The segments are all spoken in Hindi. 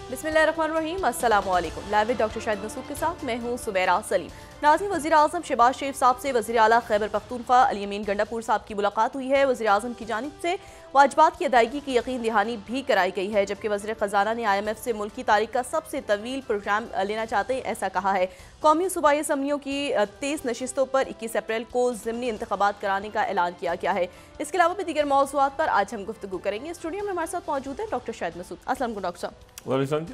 बिस्मिल्लाहिर्रहमानिर्रहीम, अस्सलाम वालेकुम। लाइव डॉक्टर शाहिद मसूद के साथ मैं हूँ सुबैरा सलीम। नाज़रीन, वज़ीर आज़म शहबाज शरीफ साहब से वज़ीर आला खैबर पख्तूनख्वा अली अमीन गंडापुर साहब की मुलाकात हुई है। वज़ीर आज़म की जानिब से वाजिबात की अदायगी की यकीन दहानी भी कराई गई है, जबकि वज़ीर ख़जाना ने IMF से मुल्क की तारीख का सबसे तवील प्रोग्राम लेना चाहते हैं ऐसा कहा है। कौमी सूबाई असम्बलियों की 23 नशिस्तों पर 21 अप्रैल को ज़िमनी इंतखाबात कराने का ऐलान किया गया है। इसके अलावा भी दीगर मौज़ूआत पर आज हम गुफ्तगू करेंगे। स्टूडियो में हमारे साथ मौजूद है डॉक्टर शाहिद मसूद। अस्सलाम वालेकुम डॉक्टर साहब।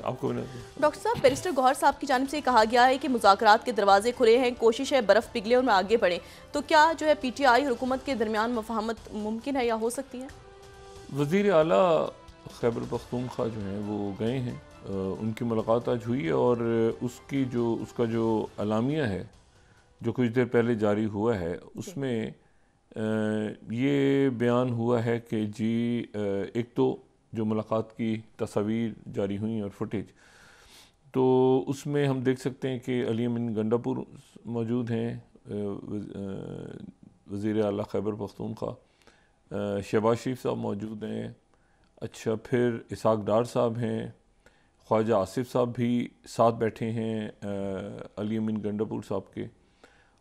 आपको डॉक्टर साहब, बैरिस्टर गौहर साहब की जानिब से कहा गया है कि मुज़ाकरात के दरवाजे खुले हैं, कोशिश है बर्फ़ पिघले और में आगे बढ़े। तो क्या जो है PTI और हुकूमत के दरमियान मुफाहमत मुमकिन है या हो सकती है? वज़ीर आला खैबर पख्तूनख्वा जो हैं वो गए हैं, उनकी मुलाकात आज हुई है और उसका जो अलामिया है जो कुछ देर पहले जारी हुआ है उसमें ये बयान हुआ है कि जी एक तो जो मुलाकात की तस्वीर जारी हुई और फुटेज, तो उसमें हम देख सकते हैं कि अली अमीन गंडापुर मौजूद हैं, वज़ीर आला खैबर पख्तूनख्वा, शहबाज शरीफ साहब मौजूद हैं। अच्छा, फिर इसहाक डार साहब हैं, ख्वाजा आसिफ साहब भी साथ बैठे हैं अली अमीन गंडापुर साहब के,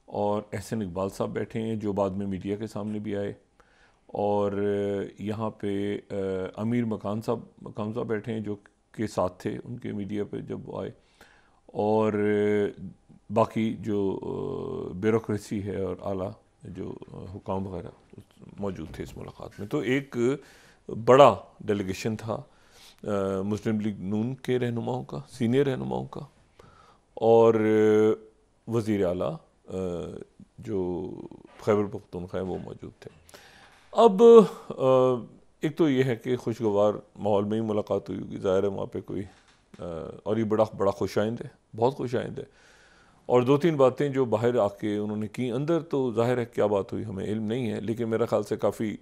और एहसन इकबाल साहब बैठे हैं जो बाद में मीडिया के सामने भी आए, और यहाँ पे अमीर मकान साहब बैठे हैं जो के साथ थे उनके मीडिया पे जब आए, और बाकी जो ब्यूरोक्रेसी है और आला जो हुकाम वगैरह मौजूद थे इस मुलाकात में। तो एक बड़ा डेलीगेशन था मुस्लिम लीग नून के रहनुमाओं का, सीनियर रहनुमाओं का, और वज़ीर आला जो खैबर पख्तूनख्वा है वो मौजूद थे। अब एक तो ये है कि खुशगवार माहौल में ही मुलाकात हुई होगी, ज़ाहिर है वहाँ पे कोई और ये बड़ा खुशाइंद है, बहुत खुशाइंद है। और दो तीन बातें जो बाहर आके उन्होंने की, अंदर तो ज़ाहिर है क्या बात हुई हमें इल्म नहीं है, लेकिन मेरा ख़्याल से काफ़ी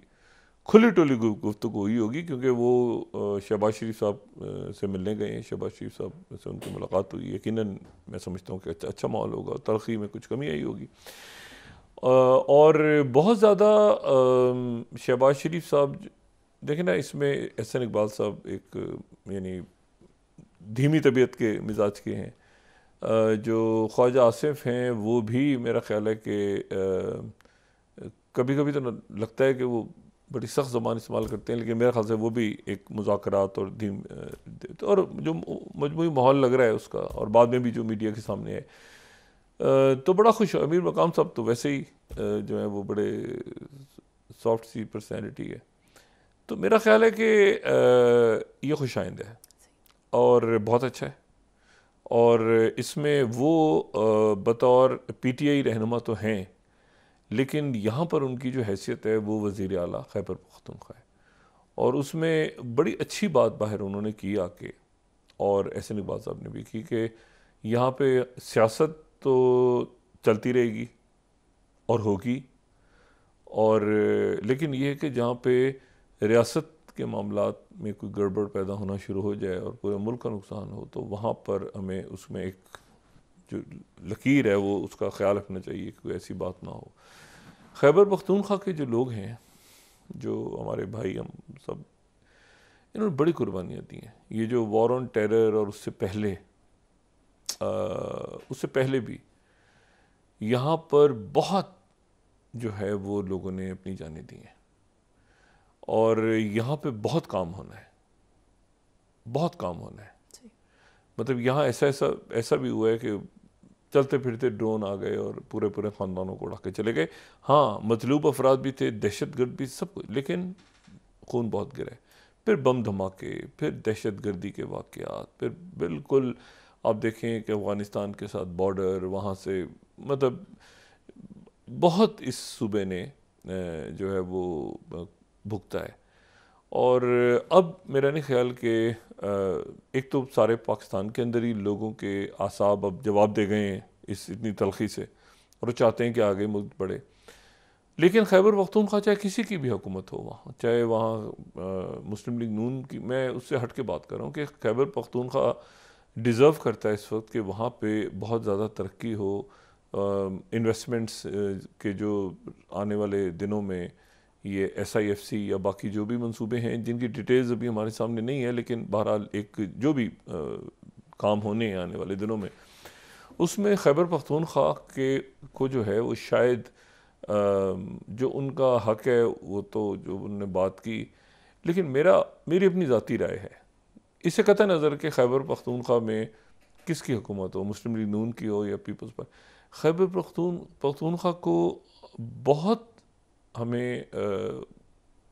खुली टोली गुफ्तगू हुई होगी, क्योंकि वो शहबाज शरीफ साहब से मिलने गए हैं, शहबाज शरीफ साहब से उनकी मुलाकात हुई। यकीनन मैं समझता हूँ कि अच्छा माहौल होगा, तरक्की में कुछ कमी आई होगी। और बहुत ज़्यादा शहबाज शरीफ साहब देखें ना, इसमें एहसन इकबाल साहब एक यानी धीमी तबीयत के मिजाज के हैं, जो ख्वाजा आसिफ हैं वो भी मेरा ख्याल है कि कभी कभी तो लगता है कि वो बड़ी सख्त ज़बान इस्तेमाल करते हैं, लेकिन मेरे ख्याल से वो भी एक मुज़ाकरात और और जो मजमूई माहौल लग रहा है उसका, और बाद में भी जो मीडिया के सामने है, तो बड़ा खुश। अमीर मकाम साहब तो वैसे ही जो है वो बड़े सॉफ्ट सी पर्सनैलिटी है, तो मेरा ख्याल है कि ये खुशाइंद है और बहुत अच्छा है। और इसमें वो बतौर PTI रहनुमा तो हैं, लेकिन यहाँ पर उनकी जो हैसियत है वो वज़ीर आला खैबर पख्तूनख्वा है, और उसमें बड़ी अच्छी बात बाहर उन्होंने की आके, और एहसन इकबाल साहब ने भी की कि यहाँ पे सियासत तो चलती रहेगी और होगी, और लेकिन ये है कि जहाँ पे रियासत के मामलात में कोई गड़बड़ पैदा होना शुरू हो जाए और पूरे मुल्क का नुकसान हो, तो वहाँ पर हमें उसमें एक जो लकीर है वो उसका ख्याल रखना चाहिए कि कोई ऐसी बात ना हो। खैबर पख्तूनख्वा के जो लोग हैं, जो हमारे भाई, हम सब, इन्होंने बड़ी कुर्बानियाँ दी हैं। ये जो वॉर ऑन टेरर और उससे पहले भी यहाँ पर बहुत जो है वो लोगों ने अपनी जानें दी हैं, और यहाँ पे बहुत काम होना है, बहुत काम होना है। मतलब यहाँ ऐसा भी हुआ है कि चलते फिरते ड्रोन आ गए और पूरे ख़ानदानों को उड़ा के चले गए। हाँ, मतलूब अफराद भी थे, दहशतगर्द भी, सब कुछ, लेकिन खून बहुत गिरा है। फिर बम धमाके, फिर दहशतगर्दी के वाक़यात, फिर बिल्कुल आप देखें कि अफ़गानिस्तान के साथ बॉर्डर, वहाँ से मतलब बहुत इस सूबे ने जो है वो भुगता है। और अब मेरा नहीं ख्याल कि एक तो सारे पाकिस्तान के अंदर ही लोगों के आसाब अब जवाब दे गए हैं इस इतनी तलखी से, और वो चाहते हैं कि आगे मुल्क बढ़े। लेकिन खैबर पख्तूनख्वा चाहे किसी की भी हुकूमत हो वहाँ, चाहे वहाँ मुस्लिम लीग नून की, मैं उससे हट के बात कर रहा हूँ कि खैबर पख्तूनख्वा डिज़र्व करता है इस वक्त कि वहाँ पे बहुत ज़्यादा तरक्की हो, इन्वेस्टमेंट्स के जो आने वाले दिनों में ये SIFC या बाकी जो भी मंसूबे हैं जिनकी डिटेल्स अभी हमारे सामने नहीं है, लेकिन बहरहाल एक जो भी काम होने हैं आने वाले दिनों में, उसमें खैबर पख्तूनख्वा के को जो है वो शायद जो उनका हक है वो तो जो उन्होंने बात की, लेकिन मेरी अपनी ज़ाती राय है, इससे कतई नज़र के खैबर पख्तूनख्वा में किसकी हुकूमत हो, मुस्लिम लीग नून की हो या पीपल्स पर, खैबर पख्तूनख्वा को बहुत हमें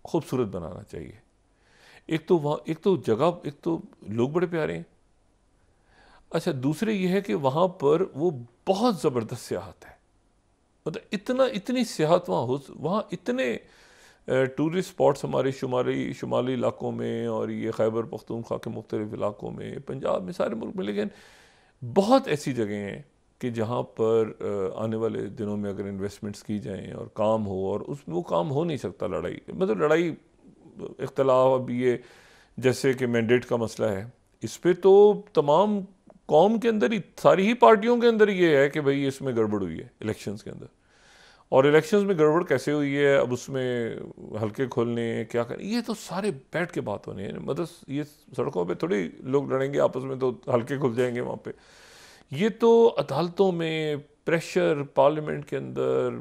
खूबसूरत बनाना चाहिए। एक तो वहाँ, एक तो जगह, एक तो लोग बड़े प्यारे हैं। अच्छा, दूसरे ये है कि वहाँ पर वो बहुत ज़बरदस्त सियाहत है, मतलब इतनी सियाहत वहाँ इतने टूरिस्ट स्पॉट्स हमारे शुमाली इलाकों में और ये खैबर पख्तूनख्वा के मुख्तलिफ इलाकों में, पंजाब में, सारे मुल्क में, लेकिन बहुत ऐसी जगह हैं कि जहाँ पर आने वाले दिनों में अगर इन्वेस्टमेंट्स की जाएं और काम हो, और उसमें वो काम हो नहीं सकता, लड़ाई इख्तलाफ, अब ये जैसे कि मैंडेट का मसला है, इस पर तो तमाम कौम के अंदर ही, सारी ही पार्टियों के अंदर ये है कि भाई इसमें गड़बड़ हुई है इलेक्शंस के अंदर, और इलेक्शंस में गड़बड़ कैसे हुई है, अब उसमें हल्के खोलने क्या करें, ये तो सारे बैठ के बात होनी है। मतलब ये सड़कों पे थोड़ी लोग लड़ेंगे आपस में तो हल्के खुल जाएंगे वहाँ पे, ये तो अदालतों में प्रेशर, पार्लियामेंट के अंदर,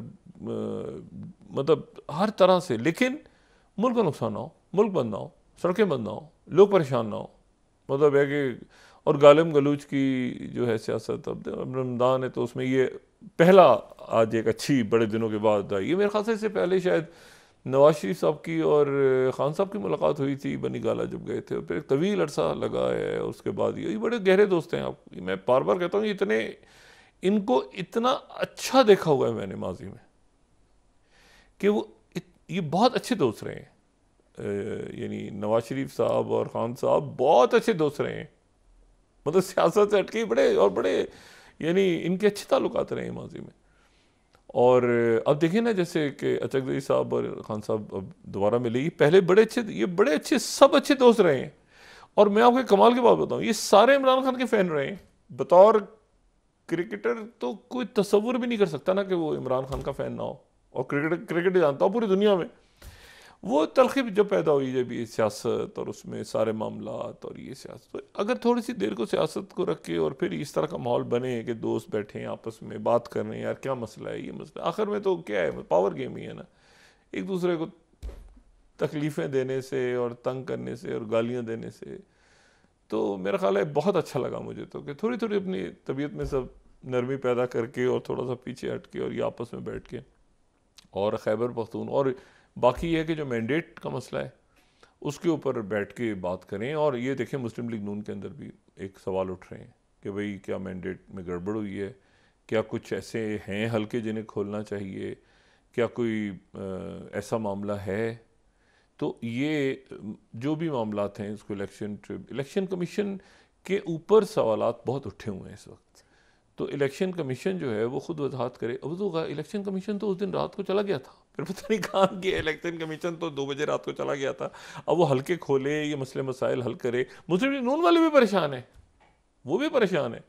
मतलब हर तरह से, लेकिन मुल्क का नुकसान ना हो, मुल्क बंद ना हो, सड़कें बंद ना हो, लोग परेशान ना हो, मतलब है कि, और गालिम गलूच की जो है सियासत, अब रमज़ान है तो उसमें ये पहला आज एक अच्छी बड़े दिनों के बाद आई, ये मेरे ख्याल से इससे पहले शायद नवाज शरीफ साहब की और ख़ान साहब की मुलाकात हुई थी बनी गाला जब गए थे, फिर एक तवील अरसा लगा है, और उसके बाद ये बड़े गहरे दोस्त हैं। आप, मैं बार बार कहता हूँ, इनको इतना अच्छा देखा हुआ है मैंने माजी में कि ये बहुत अच्छे दोस्त रहे हैं, यानी नवाज शरीफ साहब और ख़ान साहब बहुत अच्छे दोस्त रहे हैं, मतलब सियासत से हटके बड़े यानी इनके अच्छे ताल्लुकात रहे हैं माजी में। और अब देखिए ना, जैसे कि अचकज़ई साहब और ख़ान साहब अब दोबारा मिले, ये बड़े अच्छे सब अच्छे दोस्त रहे हैं। और मैं आपको कमाल की बात बताऊं, ये सारे इमरान खान के फ़ैन रहे हैं। बतौर क्रिकेटर तो कोई तसव्वुर भी नहीं कर सकता ना कि वो इमरान खान का फ़ैन ना हो, और क्रिकेट जानता हो पूरी दुनिया में। वो तलखी जब पैदा हुई, जब ये सियासत और उसमें सारे मामलात और ये सियासत, तो अगर थोड़ी सी देर को सियासत को रख के और फिर इस तरह का माहौल बने कि दोस्त बैठे हैं आपस में बात कर रहे हैं, यार क्या मसला है, ये मसला, आखिर में तो क्या है, पावर गेम ही है ना, एक दूसरे को तकलीफ़ें देने से और तंग करने से और गालियाँ देने से। तो मेरा ख्याल है बहुत अच्छा लगा मुझे तो कि थोड़ी थोड़ी अपनी तबीयत में सब नरमी पैदा करके और थोड़ा सा पीछे हट के और ये आपस में बैठ के, और खैबर पख्तून, और बाकी ये है कि जो मैंडेट का मसला है उसके ऊपर बैठ के बात करें। और ये देखें, मुस्लिम लीग नून के अंदर भी एक सवाल उठ रहे हैं कि भाई क्या मैंडेट में गड़बड़ हुई है, क्या कुछ ऐसे हैं हल्के जिन्हें खोलना चाहिए, क्या कोई ऐसा मामला है। तो ये जो भी मामलात हैं, इसको इलेक्शन कमीशन के ऊपर सवालात बहुत उठे हुए हैं इस वक्त। तो इलेक्शन कमीशन जो है वो खुद वजाहत करे। अब तो इलेक्शन कमीशन तो उस दिन रात को चला गया था, फिर पता नहीं कहाँ गया इलेक्शन कमीशन, तो 2 बजे रात को चला गया था। अब वो हल्के खोले, ये मसले मसाइल हल करे, मुस्लिम लीग नून वाले भी परेशान हैं, वो भी परेशान है।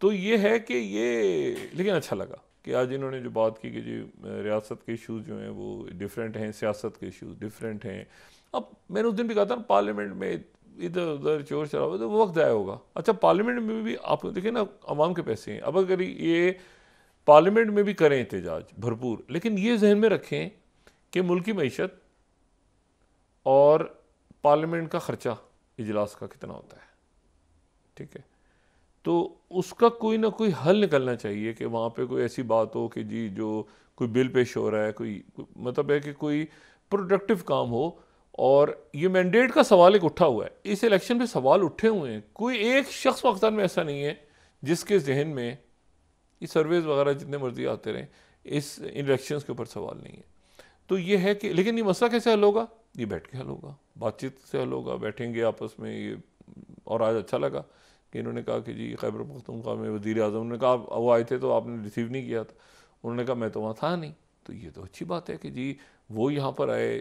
तो ये है कि ये, लेकिन अच्छा लगा कि आज इन्होंने जो बात की कि जी रियासत के इशूज़ जो हैं वो डिफरेंट हैं, सियासत के इशूज़ डिफरेंट हैं। अब मैंने उस दिन भी कहा था, पार्लियामेंट में इधर उधर चोर शराबा तो वो वक्त ज़ाया होगा। अच्छा, पार्लियामेंट में भी आप देखिए ना, अवाम के पैसे हैं, अब अगर ये पार्लियामेंट में भी करें एहतजाज भरपूर, लेकिन ये जहन में रखें कि मुल्क की मईशत और पार्लियामेंट का ख़र्चा इजलास का कितना होता है, ठीक है। तो उसका कोई ना कोई हल निकलना चाहिए कि वहाँ पे कोई ऐसी बात हो कि जी जो कोई बिल पेश हो रहा है, कोई मतलब है कि कोई प्रोडक्टिव काम हो। और ये मैंडेट का सवाल एक उठा हुआ है, इस इलेक्शन पे सवाल उठे हुए हैं, कोई एक शख्स पाकिस्तान में ऐसा नहीं है जिसके जहन में ये सर्वेज वगैरह जितने मर्जी आते रहें, इस इलेक्शंस के ऊपर सवाल नहीं है। तो ये है कि, लेकिन ये मसला कैसे हल होगा, ये बैठ के हल होगा, बातचीत से हल होगा, बैठेंगे आपस में ये। और आज अच्छा लगा कि इन्होंने कहा कि जी खैबर पख्तूनख्वा में वज़ीर आज़म ने कहा, वो आए थे तो आपने रिसीव नहीं किया था, उन्होंने कहा मैं तो वहाँ था नहीं। तो ये तो अच्छी बात है कि जी वो यहाँ पर आए,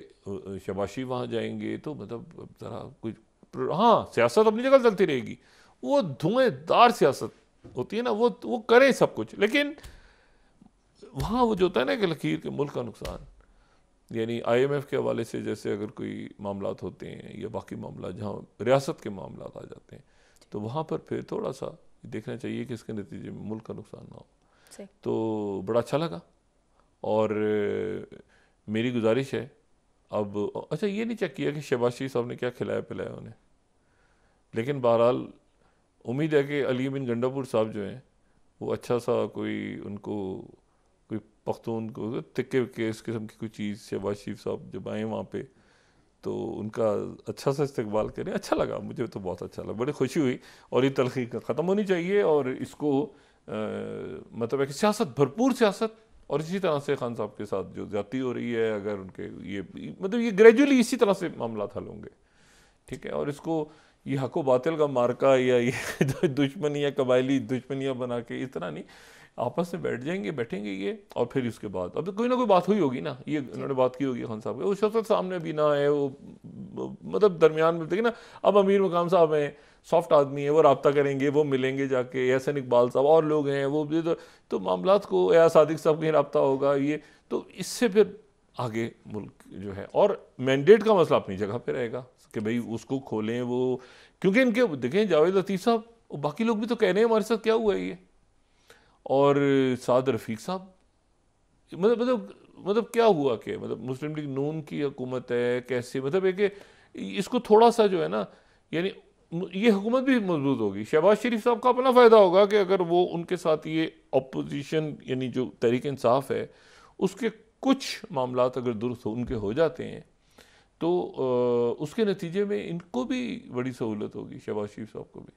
शबाशी वहाँ जाएंगे, तो मतलब ज़रा कुछ, हाँ सियासत अपनी जगह चलती रहेगी, वो धुएंधार सियासत होती है ना, वो करें सब कुछ, लेकिन वहाँ वो जो होता है ना कि लकीर के मुल्क का नुकसान, यानी IMF के हवाले से जैसे अगर कोई मामलात होते हैं या बाकी मामला जहाँ रियासत के मामलात आ जाते हैं तो वहाँ पर फिर थोड़ा सा देखना चाहिए कि इसके नतीजे में मुल्क का नुकसान ना हो। तो बड़ा अच्छा लगा और मेरी गुजारिश है अब अच्छा ये नहीं चेक किया कि शहबाज शरीफ साहब ने क्या खिलाया पिलाया उन्हें, लेकिन बहरहाल उम्मीद है कि अली अमीन गंडापुर साहब जो हैं वो अच्छा सा कोई उनको कोई पख्तून को तिक्के विक्के इस किस्म की कोई चीज़ शहबाज शरीफ साहब जब आए वहाँ पे तो उनका अच्छा सा इस्तकबाल करें। अच्छा लगा, मुझे तो बहुत अच्छा लगा, बड़ी खुशी हुई। और ये तलखी ख़त्म होनी चाहिए और इसको मतलब है कि सियासत, भरपूर सियासत, और इसी तरह से खान साहब के साथ जो ज़्यादती हो रही है अगर उनके ये मतलब ये ग्रेजुअली इसी तरह से मामला हल होंगे, ठीक है। और इसको ये हक व बातिल का मार्का या ये दुश्मनी या कबायली दुश्मनियाँ बना के इस तरह नहीं, आपस में बैठेंगे ये, और फिर इसके बाद अब तो कोई ना कोई बात हुई होगी ना, ये उन्होंने बात की होगी खान साहब के, वो शख्स सामने भी ना है, वो मतलब दरमियान में देखिए ना। अब अमीर मकाम साहब हैं, सॉफ्ट आदमी है, वो रब्ता करेंगे, वो मिलेंगे जाके, एहसन इकबाल साहब और लोग हैं वो तो मामलात को या सादिक साहब कहीं रब्ता होगा, ये तो इससे फिर आगे मुल्क जो है। और मैंडेट का मसला अपनी जगह पे रहेगा कि भाई उसको खोलें वो, क्योंकि इनके देखें जावेद लतीफ़ साहब और बाकी लोग भी तो कह रहे हैं हमारे साथ क्या हुआ है ये, और साद रफ़ीक साहब मतलब क्या हुआ कि मतलब मुस्लिम लीग नून की हुकूमत है कैसे, मतलब है कि इसको थोड़ा सा जो है ना, यानी ये हुकूमत भी मजबूत होगी। शहबाज शरीफ साहब का अपना फ़ायदा होगा कि अगर वो उनके साथ ये अपोजिशन यानी जो तहरीक इंसाफ है उसके कुछ मामलात अगर दुरुस्त उनके हो जाते हैं तो उसके नतीजे में इनको भी बड़ी सहूलत होगी, शहबाज शरीफ साहब को भी,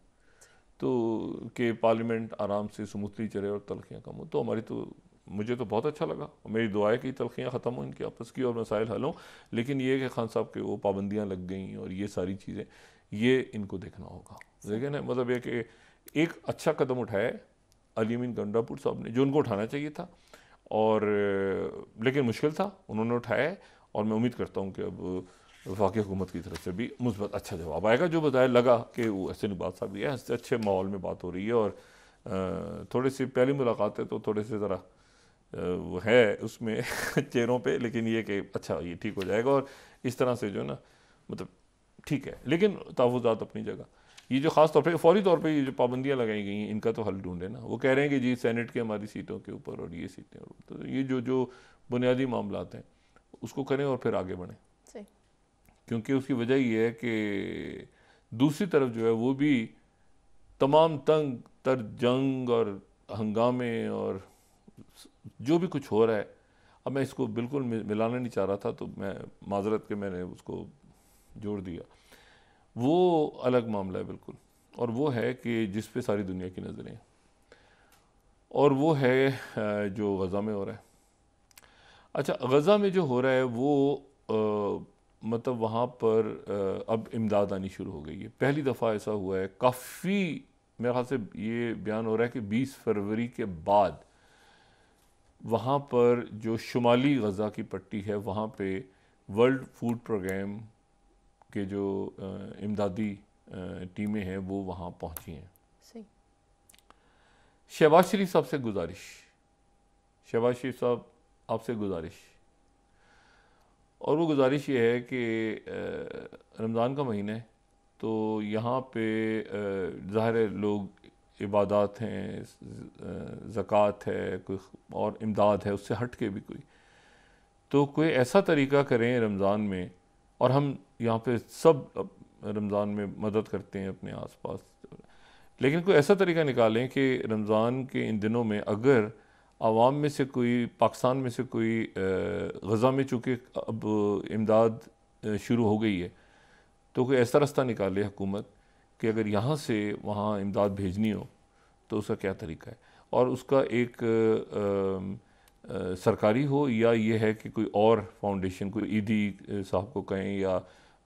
तो कि पार्लियामेंट आराम से स्मूथली चले और तलखियाँ कम हो। तो हमारी तो मुझे तो बहुत अच्छा लगा, मेरी दुआ है कि तलखियाँ ख़त्म हो इनकी आपस की और मसाइल हल हों, लेकिन ये कि खान साहब के वो पाबंदियाँ लग गई और ये सारी चीज़ें ये इनको देखना होगा। लेकिन मतलब ये कि एक अच्छा कदम उठाया अली अमीन गंडापुर साहब ने, जो उनको उठाना चाहिए था, और लेकिन मुश्किल था, उन्होंने उठाया। और मैं उम्मीद करता हूँ कि अब वफाकी हुकूमत की तरफ से भी मुस्बत अच्छा जवाब आएगा। जो बताया लगा कि वो एहसन इकबाल साहब भी है, अच्छे माहौल में बात हो रही है, और थोड़ी सी पहली मुलाकात है तो थोड़े से ज़रा वो है उसमें चेहरों पे, लेकिन ये कि अच्छा ये ठीक हो जाएगा। और इस तरह से जो है ना मतलब ठीक है, लेकिन तहफ़्फ़ुज़ात अपनी जगह। ये जो ख़ास तौर पे फौरी तौर पे ये जो पाबंदियाँ लगाई गई हैं इनका तो हल ढूंढे ना। वो कह रहे हैं कि जी सेनेट के हमारी सीटों के ऊपर और ये सीटें, तो ये जो बुनियादी मामलात हैं उसको करें और फिर आगे बढ़ें, क्योंकि उसकी वजह ये है कि दूसरी तरफ जो है वो भी तमाम तंग तर जंग और हंगामे और जो भी कुछ हो रहा है, अब मैं इसको बिल्कुल मिलाना नहीं चाह रहा था तो मैं माजरत के मैंने उसको जोड़ दिया, वो अलग मामला है बिल्कुल। और वो है कि जिस पे सारी दुनिया की नज़रें, और वो है जो गज़ा में हो रहा है। अच्छा, गज़ा में जो हो रहा है वो मतलब वहाँ पर अब इमदाद आनी शुरू हो गई है। पहली दफ़ा ऐसा हुआ है, काफ़ी मेरे ख्याल से ये बयान हो रहा है कि 20 फरवरी के बाद वहाँ पर जो शुमाली गज़ा की पट्टी है वहाँ पे वर्ल्ड फूड प्रोग्राम के जो इमदादी टीमें हैं वो वहाँ पहुँची हैं। शहबाज शरीफ साहब से गुजारिश, शहबाज शरीफ साहब आपसे गुजारिश, और वो गुजारिश ये है कि रमज़ान का महीना है तो यहाँ पे ज़ाहिर है लोग इबादत हैं, ज़कात है, कोई और इमदाद है, उससे हट के भी तो कोई ऐसा तरीक़ा करें रमज़ान में, और हम यहाँ पे सब रमज़ान में मदद करते हैं अपने आसपास, लेकिन कोई ऐसा तरीक़ा निकालें कि रमज़ान के इन दिनों में अगर आवाम में से कोई, पाकिस्तान में से कोई गज़ा में चूँकि अब इमदाद शुरू हो गई है तो कोई ऐसा रास्ता निकाले हुकूमत कि अगर यहाँ से वहाँ इमदाद भेजनी हो तो उसका क्या तरीका है, और उसका एक सरकारी हो या ये है कि कोई और फाउंडेशन, कोई ईदी साहब को कहें या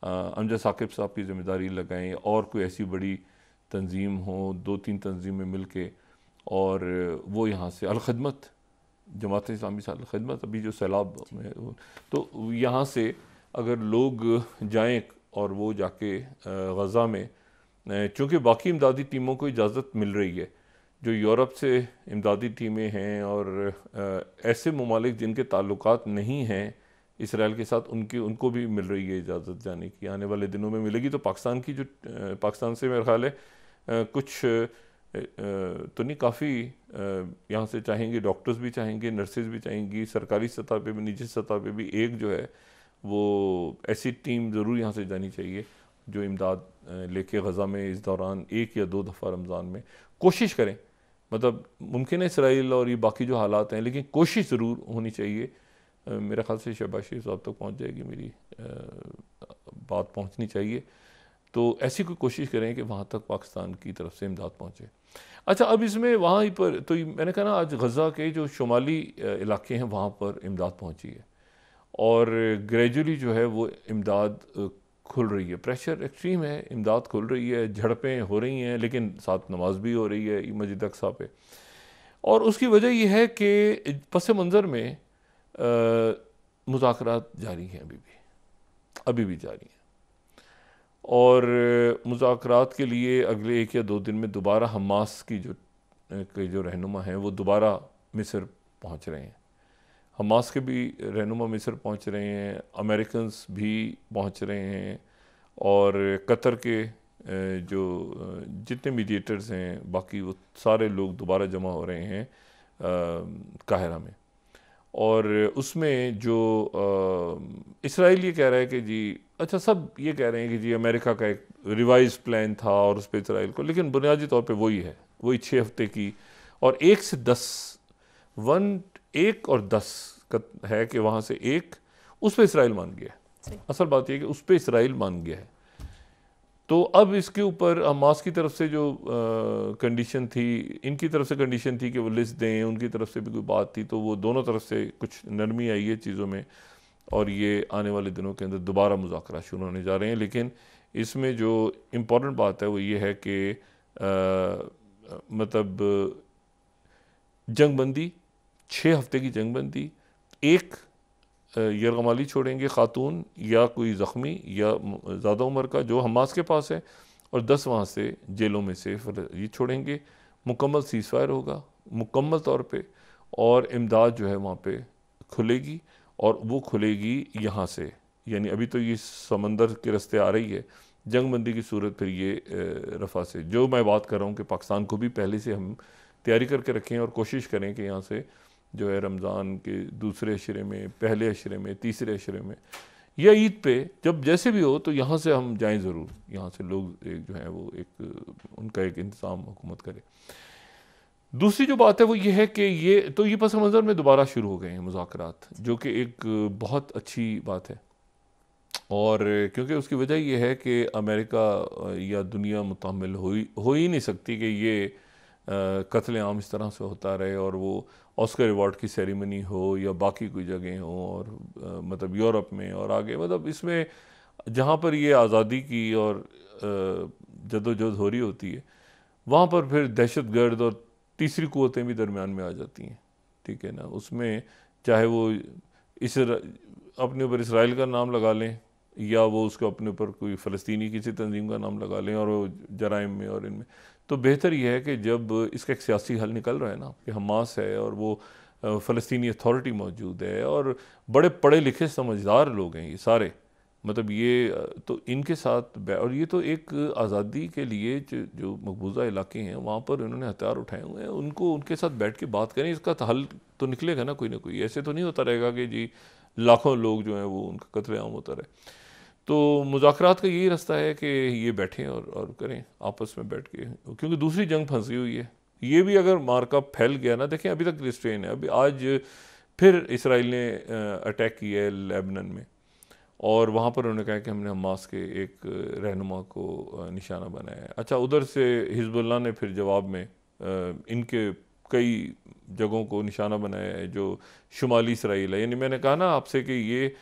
अमजद साकिब साहब की ज़िम्मेदारी लगाएं, और कोई ऐसी बड़ी तंजीम हो, 2-3 तंजीमें मिल के, और वो यहाँ से अलखदमत, जमात इस्लामी से अलखदमत, अभी जो सैलाब में, तो यहाँ से अगर लोग जाएँ और वो जाके गज़ा में, चूँकि बाकी इमदादी टीमों को इजाज़त मिल रही है, जो यूरोप से इमदादी टीमें हैं और ऐसे ममालिक जिनके ताल्लुकात नहीं हैं इसराइल के साथ उनको भी मिल रही है इजाज़त जाने की, आने वाले दिनों में मिलेगी। तो पाकिस्तान की जो पाकिस्तान से मेरा ख्याल है कुछ तो नहीं, काफ़ी यहाँ से चाहेंगे, डॉक्टर्स भी चाहेंगे, नर्सेज भी चाहेंगी, सरकारी सतह पे भी निजी सतह पे भी एक जो है वो ऐसी टीम ज़रूर यहाँ से जानी चाहिए जो इमदाद लेके गज़ा में इस दौरान 1 या 2 दफ़ा रमज़ान में कोशिश करें। मतलब मुमकिन है इसराइल और ये बाकी जो हालात हैं, लेकिन कोशिश ज़रूर होनी चाहिए। मेरे ख्याल से शहबाज शरीफ साहब तक पहुँच जाएगी मेरी बात, पहुँचनी चाहिए। तो ऐसी कोई कोशिश करें कि वहाँ तक पाकिस्तान की तरफ से इमदाद पहुँचे। अच्छा, अब इसमें वहाँ पर तो मैंने कहा ना, आज गज़ा के जो शुमाली इलाके हैं वहाँ पर इमदाद पहुँची है और ग्रेजुअली जो है वो इमदाद खुल रही है। प्रेशर एक्सट्रीम है, इमदाद खुल रही है, झड़पें हो रही हैं, लेकिन साथ नमाज भी हो रही है मस्जिद अक्सा पे। और उसकी वजह यह है कि पस मंज़र में मुज़ाकरात जारी हैं, अभी भी जारी हैं। और मुज़ाकरात के लिए अगले 1 या 2 दिन में दोबारा हमास की जो रहनुमा हैं वो दोबारा मिस्र पहुंच रहे हैं। हमास के भी रहनुमा मिस्र पहुंच रहे हैं, अमेरिकन्स भी पहुंच रहे हैं और कतर के जो जितने मीडिएटर्स हैं बाकी वो सारे लोग दोबारा जमा हो रहे हैं काहिरा में। और उसमें जो इसराइल ये कह रहा है कि जी, अच्छा सब ये कह रहे हैं कि जी अमेरिका का एक रिवाइज प्लान था और उस पर इसराइल को, लेकिन बुनियादी तौर पे वही है, वही 6 हफ्ते की और 1 से 10 1 और 10 का है कि वहाँ से एक उस पर इसराइल मान गया है। असल बात यह है कि उस पर इसराइल मान गया है। तो अब इसके ऊपर हमास की तरफ से जो कंडीशन थी, इनकी तरफ से कंडीशन थी कि वो लिस्ट दें, उनकी तरफ से भी कोई बात थी, तो वो दोनों तरफ से कुछ नरमी आई है चीज़ों में और ये आने वाले दिनों के अंदर दोबारा मुज़ाकरा शुरू होने जा रहे हैं। लेकिन इसमें जो इम्पॉर्टेंट बात है वो ये है कि मतलब जंगबंदी, 6 हफ्ते की जंगबंदी, एक यरगमाली छोड़ेंगे खातून या कोई ज़ख्मी या ज़्यादा उम्र का जो हमास के पास है, और 10 वहाँ से जेलों में से ये छोड़ेंगे। मुकम्मल सीज़फायर होगा मुकम्मल तौर पे और इमदाद जो है वहाँ पे खुलेगी और वो खुलेगी यहाँ से, यानी अभी तो ये समंदर के रास्ते आ रही है, जंगबंदी की सूरत फिर ये रफ़ा से। जो मैं बात कर रहा हूँ कि पाकिस्तान को भी पहले से हम तैयारी करके रखें और कोशिश करें कि यहाँ से जो है रमज़ान के दूसरे अशरे में, पहले अशरे में, तीसरे अशरे में या ईद पे, जब जैसे भी हो तो यहाँ से हम जाएं ज़रूर। यहाँ से लोग एक जो है वो एक उनका एक इंतज़ाम हुकूमत करे। दूसरी जो बात है वो ये है कि ये पस मंज़र में दोबारा शुरू हो गए हैं मुज़ाकरात, जो कि एक बहुत अच्छी बात है। और क्योंकि उसकी वजह ये है कि अमेरिका या दुनिया मुतहम्मिल हो ही नहीं सकती कि ये कत्ल आम इस तरह से होता रहे और वो ऑस्कर अवार्ड की सेरेमनी हो या बाकी कोई जगह हो और मतलब यूरोप में और आगे, मतलब इसमें जहाँ पर ये आज़ादी की और जदोजहद हो रही होती है वहाँ पर फिर दहशतगर्द और तीसरी क़ुव्वतें भी दरमियान में आ जाती हैं। ठीक है ना, उसमें चाहे वो अपने ऊपर इसराइल का नाम लगा लें या वो उसको अपने ऊपर कोई फ़लस्तीनी किसी तंजीम का नाम लगा लें और वो जराइम में और इनमें, तो बेहतर यह है कि जब इसका एक सियासी हल निकल रहा है ना कि हमास है और वो फ़लस्तीनी अथॉरिटी मौजूद है और बड़े पढ़े लिखे समझदार लोग हैं ये सारे, मतलब ये तो इनके साथ और ये तो एक आज़ादी के लिए जो मकबूजा इलाके हैं वहाँ पर उन्होंने हथियार उठाए हुए हैं, उनको उनके साथ बैठ के बात करें, इसका हल तो निकलेगा ना कोई। ऐसे तो नहीं होता रहेगा कि जी लाखों लोग जो हैं वो उनका कत्लेआम होता रहे। तो मुज़ाकरात का यही रास्ता है कि ये बैठें और करें आपस में बैठ के, क्योंकि दूसरी जंग फंसी हुई है। ये भी अगर मार्का फैल गया ना, देखें अभी तक रिस्ट्रेन है, अभी आज फिर इसराइल ने अटैक किया है लेबनान में और वहाँ पर उन्होंने कहा कि हमने हमास के एक रहनुमा को निशाना बनाया है। अच्छा, उधर से हिजबुल्लाह ने फिर जवाब में इनके कई जगहों को निशाना बनाया है जो शुमाली इसराइल है। यानी मैंने कहा ना आपसे कि ये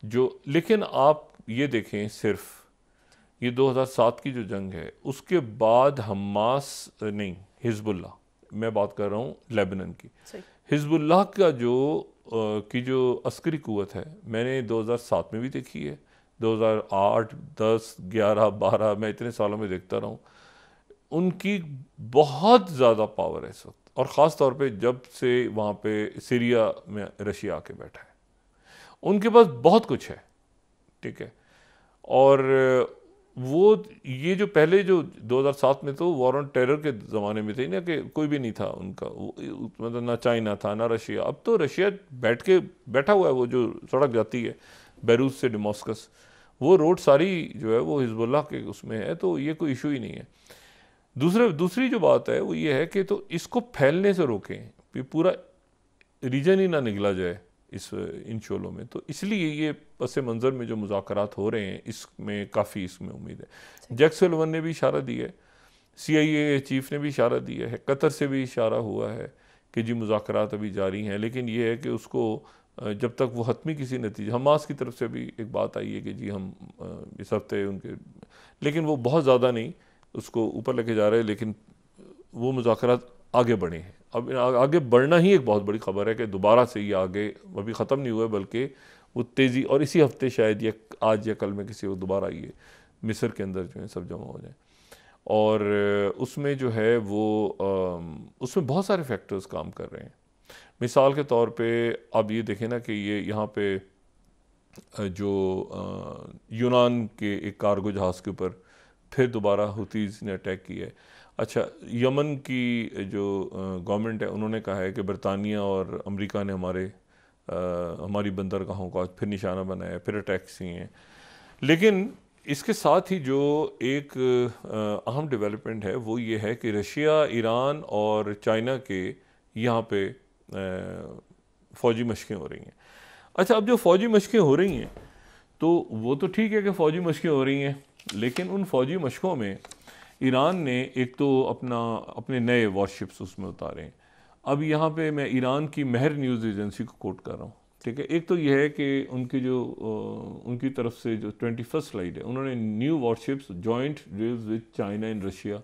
जो, लेकिन आप ये देखें सिर्फ ये 2007 की जो जंग है उसके बाद हमास नहीं, हिजबुल्लाह, मैं बात कर रहा हूँ लेबनान की, हिजबुल्लाह का जो अस्करी कुव्वत है मैंने 2007 में भी देखी है, 2008, 10, 11, 12 मैं इतने सालों में देखता रहा हूँ। उनकी बहुत ज़्यादा पावर है इस वक्त, और ख़ास तौर पे जब से वहाँ पे सीरिया में रशिया आके बैठा है उनके पास बहुत कुछ है, ठीक है। और वो ये जो पहले जो 2007 में तो वॉर ऑन टेरर के ज़माने में थे ना, कि कोई भी नहीं था उनका, मतलब ना चाइना था ना रशिया। अब तो रशिया बैठा हुआ है, वो जो सड़क जाती है बैरूत से डेमास्कस, वो रोड सारी जो है वो हिजबुल्लाह के उसमें है, तो ये कोई इशू ही नहीं है। दूसरी जो बात है वो ये है कि तो इसको फैलने से रोकें, पूरा रीजन ही ना निकला जाए इन शोलों में। तो इसलिए ये पस मंज़र में जो मुज़ाकरात हो रहे हैं इसमें काफ़ी इसमें उम्मीद है। जैक सुलिवन ने भी इशारा दिया है, CIA चीफ ने भी इशारा दिया है, कतर से भी इशारा हुआ है कि जी मुज़ाकरात अभी जारी हैं, लेकिन ये है कि उसको जब तक वो हतमी किसी नतीजे, हमास की तरफ से भी एक बात आई है कि जी हम इस हफ्ते उनके, लेकिन वो बहुत ज़्यादा नहीं उसको ऊपर लेके जा रहे हैं, लेकिन वो मुज़ाकरात आगे बढ़े हैं। अब आगे बढ़ना ही एक बहुत बड़ी खबर है कि दोबारा से ये आगे अभी ख़त्म नहीं हुआ है, बल्कि वो तेज़ी, और इसी हफ्ते शायद ये आज या कल में किसी को दोबारा ये मिस्र के अंदर जो है सब जमा हो जाए। और उसमें जो है वो उसमें बहुत सारे फैक्टर्स काम कर रहे हैं। मिसाल के तौर पे अब ये देखें ना कि ये यहाँ पे जो यूनान के एक कार्गो जहाज़ के ऊपर फिर दोबारा हुतीज़ ने अटैक किया है। अच्छा, यमन की जो गवर्नमेंट है उन्होंने कहा है कि बरतानिया और अमेरिका ने हमारी बंदरगाहों को आज फिर निशाना बनाया, फिर अटैक्स किए हैं। लेकिन इसके साथ ही जो एक अहम डेवलपमेंट है वो ये है कि रशिया, ईरान और चाइना के यहाँ पे फ़ौजी मशक़ें हो रही हैं। अच्छा, अब जो फ़ौजी मशक़ें हो रही हैं तो वो तो ठीक है कि फ़ौजी मशक़ें हो रही हैं, लेकिन उन फ़ौजी मशक़ों में ईरान ने एक तो अपने नए वॉरशिप्स उसमें उतारे हैं। अब यहाँ पे मैं ईरान की महर न्यूज़ एजेंसी को कोट कर रहा हूँ, ठीक है। एक तो यह है कि उनकी तरफ से जो 21st स्लाइड है, उन्होंने new warships joint drills with China and Russia.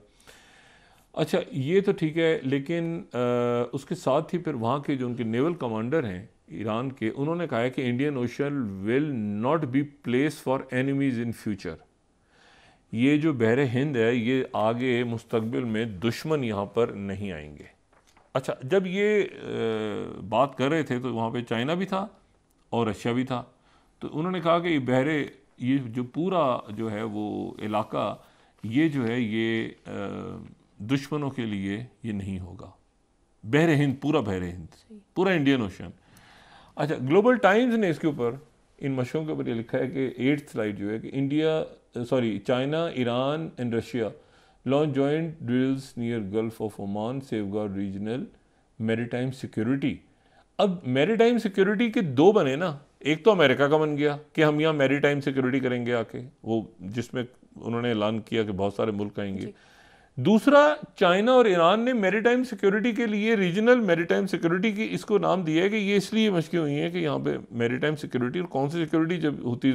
अच्छा, ये तो ठीक है, लेकिन उसके साथ ही फिर वहाँ के जो उनके नेवल कमांडर हैं ईरान के, उन्होंने कहा है कि Indian ocean will not be place for enemies in future. ये जो बहरे हिंद है, ये आगे मुस्तकबिल में दुश्मन यहाँ पर नहीं आएंगे। अच्छा, जब ये बात कर रहे थे तो वहाँ पे चाइना भी था और रशिया भी था, तो उन्होंने कहा कि ये जो पूरा जो है वो इलाका, ये जो है ये दुश्मनों के लिए ये नहीं होगा। बहरे हिंद, पूरा बहरे हिंद, पूरा इंडियन ओशन। अच्छा, ग्लोबल टाइम्स ने इसके ऊपर, इन मशकों के ऊपर ये लिखा है कि 8th स्लाइड जो है कि China, Iran and Russia launch joint drills near gulf of Oman safeguard regional maritime security. अब मैरीटाइम सिक्योरिटी के दो बने ना, एक तो अमेरिका का बन गया कि हम यहाँ मैरीटाइम सिक्योरिटी करेंगे आके, वो जिसमें उन्होंने ऐलान किया कि बहुत सारे मुल्क आएंगे। दूसरा, चाइना और ईरान ने मैरीटाइम सिक्योरिटी के लिए रीजनल मैरीटाइम सिक्योरिटी की इसको नाम दिया है कि ये इसलिए मशक़ें हुई हैं कि यहाँ पे मैरीटाइम सिक्योरिटी, और कौन सी सिक्योरिटी, जब होती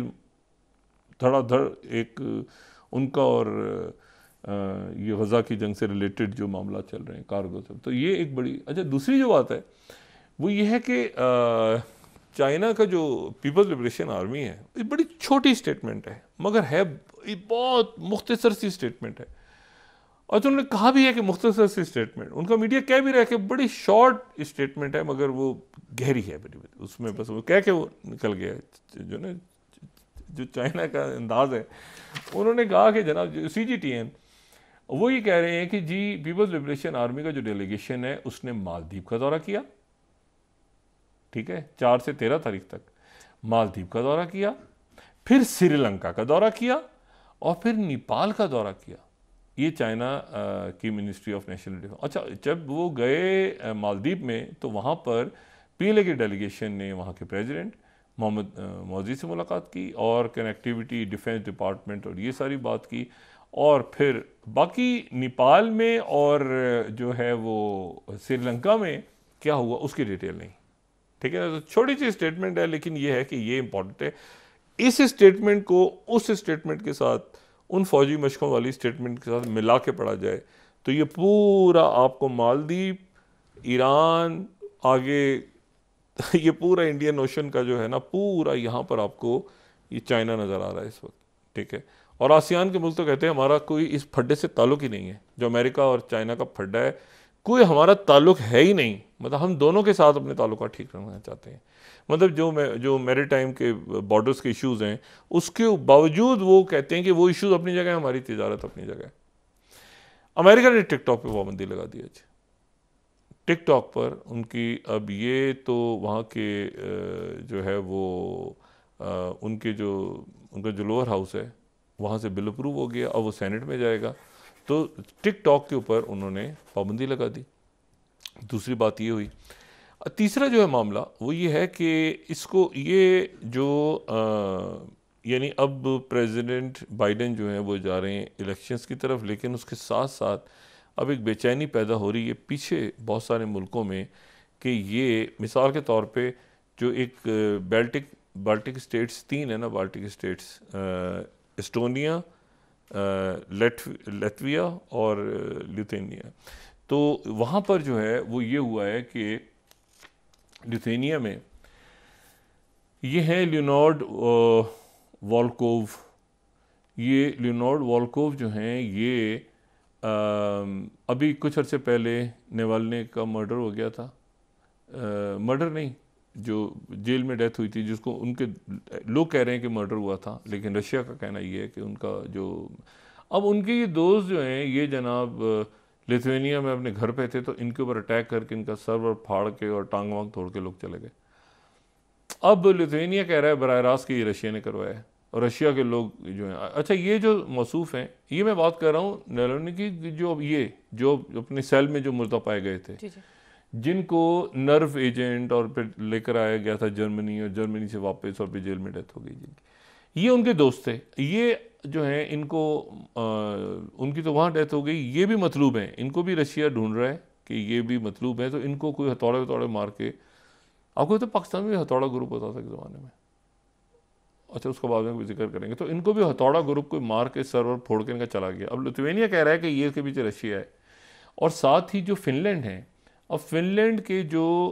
धड़ाधड़ एक उनका और ये गज़ा की जंग से रिलेटेड जो मामला चल रहे हैं कार्गो से, तो ये एक बड़ी। अच्छा, दूसरी जो बात है वो ये है कि चाइना का जो पीपल्स लिबरेशन आर्मी है, ये बड़ी छोटी स्टेटमेंट है, मगर है बहुत मुख्तसर सी स्टेटमेंट है। और तो उन्होंने कहा भी है कि मुख्तसर सी स्टेटमेंट, उनका मीडिया कह भी रहा है कि बड़ी शॉर्ट स्टेटमेंट है, मगर वो गहरी है बड़ी, उसमें बस वो कह के वो निकल गया है। जो चाइना का अंदाज है, उन्होंने कहा कि जनाब CGTN वो ये कह रहे हैं कि जी पीपल्स लिबरेशन आर्मी का जो डेलीगेशन है उसने मालदीव का दौरा किया, ठीक है, 4 से 13 तारीख तक मालदीव का दौरा किया, फिर श्रीलंका का दौरा किया और फिर नेपाल का दौरा किया। ये चाइना की मिनिस्ट्री ऑफ नेशनल डिफेंस। अच्छा, जब वो गए मालदीव में तो वहाँ पर PLA की डेलीगेशन ने वहाँ के प्रेसिडेंट मोहम्मद मौजी से मुलाकात की और कनेक्टिविटी, डिफेंस डिपार्टमेंट और ये सारी बात की। और फिर बाकी नेपाल में और जो है वो श्रीलंका में क्या हुआ उसकी डिटेल नहीं, ठीक है। तो छोटी सी स्टेटमेंट है, लेकिन ये है कि ये इंपॉर्टेंट है। इस स्टेटमेंट को उस स्टेटमेंट के साथ, उन फौजी मशकों वाली स्टेटमेंट के साथ मिला के पढ़ा जाए तो ये पूरा आपको मालदीव, ईरान, आगे ये पूरा इंडियन ओशन का जो है ना, पूरा यहाँ पर आपको ये चाइना नज़र आ रहा है इस वक्त, ठीक है। और आसियान के मुल्क तो कहते हैं हमारा कोई इस फड्डे से ताल्लुक ही नहीं है, जो अमेरिका और चाइना का फड्डा है कोई हमारा ताल्लुक है ही नहीं, मतलब हम दोनों के साथ अपने ताल्लुक ठीक रखना चाहते हैं। मतलब जो मेरे टाइम के बॉर्डर्स के इश्यूज़ हैं, उसके बावजूद वो कहते हैं कि वो इश्यूज़ अपनी जगह है, हमारी तिजारत अपनी जगह है। अमेरिका ने टिकटॉक पे पाबंदी लगा दी है। टिकटॉक पर उनकी अब ये तो वहाँ के जो है वो उनका जो लोअर हाउस है वहाँ से बिल अप्रूव हो गया, अब वो सेनेट में जाएगा, तो टिकटॉक के ऊपर उन्होंने पाबंदी लगा दी। दूसरी बात ये हुई। तीसरा जो है मामला वो ये है कि इसको ये जो यानी अब प्रेसिडेंट बाइडेन जो हैं वो जा रहे हैं इलेक्शंस की तरफ, लेकिन उसके साथ साथ अब एक बेचैनी पैदा हो रही है पीछे बहुत सारे मुल्कों में कि ये मिसाल के तौर पे जो एक बाल्टिक स्टेट्स 3 है ना, बाल्टिक स्टेट्स एस्टोनिया, लैटविया और लिथुआनिया, तो वहाँ पर जो है वो ये हुआ है कि लिथुआनिया में ये हैं लियोनार्ड वोल्कोव। ये लियोनार्ड वोल्कोव जो हैं ये अभी कुछ अर्से पहले नेवाल्नी का मर्डर हो गया था, मर्डर नहीं, जो जेल में डेथ हुई थी, जिसको उनके लोग कह रहे हैं कि मर्डर हुआ था, लेकिन रशिया का कहना ये है कि उनका जो अब उनके ये दोस्त जो हैं ये जनाब लिथुआनिया में अपने घर पे थे, तो इनके ऊपर अटैक करके इनका सर्वर फाड़ के और टांग वांग तोड़ के लोग चले गए। अब लिथुआनिया कह रहा है बराह रास्त कि ये रशिया ने करवाया है, और रशिया के लोग जो हैं, अच्छा ये जो मौसूफ हैं, ये मैं बात कर रहा हूँ नावल्नी की, जो अपने सेल में जो मुर्दा पाए गए थे, जिनको नर्व एजेंट और फिर लेकर आया गया था जर्मनी, और जर्मनी से वापस और फिर जेल में डेथ हो गई जिनकी, ये उनके दोस्त थे। ये जो हैं इनको उनकी तो वहाँ डेथ हो गई, ये भी मतलूब हैं, इनको भी रशिया ढूंढ रहा है कि ये भी मतलूब है, तो इनको कोई हथौड़े मार के, आपको तो पाकिस्तान में हथौड़ा ग्रुप होता था ज़माने में, अच्छा उसका बाद में भी जिक्र करेंगे, तो इनको भी हथौड़ा ग्रुप को मार के सर्वर फोड़ के इनका चला गया। अब लिथुआनिया कह रहा है कि ये इसके पीछे रशिया है। और साथ ही जो फिनलैंड है, अब फिनलैंड के जो